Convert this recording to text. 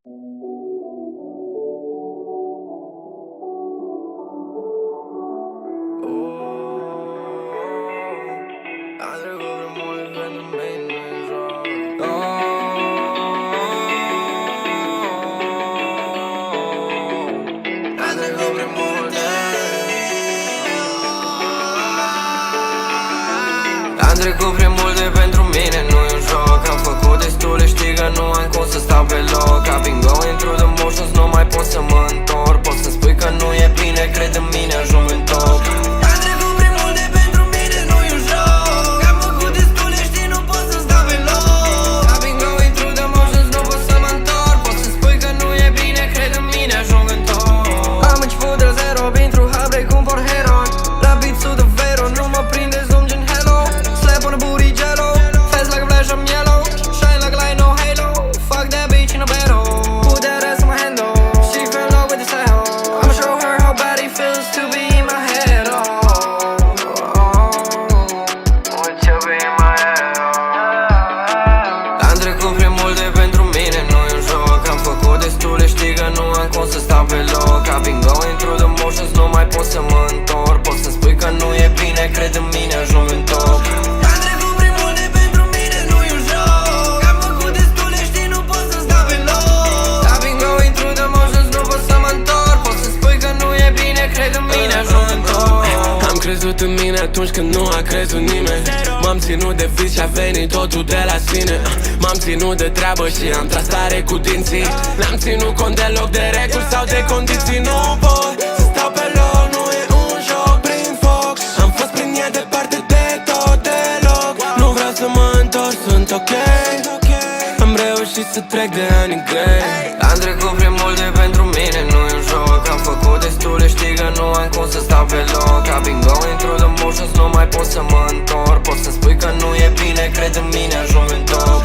Am trecut prea multe pentru mine, nu-i un joc. Am făcut destule, știi că nu am cum să stau pe loc. I've been going through the motions, nu mai pot să mă întorc. Poți să spui că nu e bine, cred în mine, ajung în top. Am trecut prea multe pentru mine, nu-i un joc. Am făcut destule, știi, nu pot să stau pe loc. I've been going through the motions, nu pot să mă întorc. Poți să spui că nu e bine, cred în mine, ajung în top. Am început de la zero, vin through heartbreak, cumpăr heroin. La beat sub de vero, nu mă prinde zoom gen hello. Slap on a booty jello, fast like a flash, I'm yellow. Shine like a light, no halo. Fuck that bitch in a battle. Put that ass in my hand though. She fell in love with this asshole. I'ma show her how bad it feels to be in my head. Would you be in my head? Am trecut prea multe pentru mine, nu-i un joc. Am făcut destule, știi că nu am cum să stau pe loc. I've been going through the motions, nu mai pot să mă întorc. Poți să spui că nu e bine, cred în mine, ajung în top. Am trecut prea multe pentru mine, nu-i un joc. Am făcut destule, știi, nu pot să stau pe loc. I've been going through the motions, nu pot să mă întorc. Poți să spui că nu e bine, cred în mine, ajung în top. Am crezut în mine atunci când nu a crezut nimeni. M-am ținut de vis și a venit totul de la sine. M-am ținut de treabă și am tras tare cu dinții. N-am ținut cont deloc de reguli sau de condiții. Nu pot să stau pe loc, nu e un joc prin foc. Am fost prin ea departe de tot deloc. Nu vreau să mă întorc, sunt ok. Am reușit să trec de ani grei. Am trecut prea multe pentru mine, nu-i un joc. Am făcut destule, știi că nu am cum să stau pe loc. I've been going through the motions, nu mai pot să mă întorc. Poți să spui că nu e bine, cred în mine, ajung în top.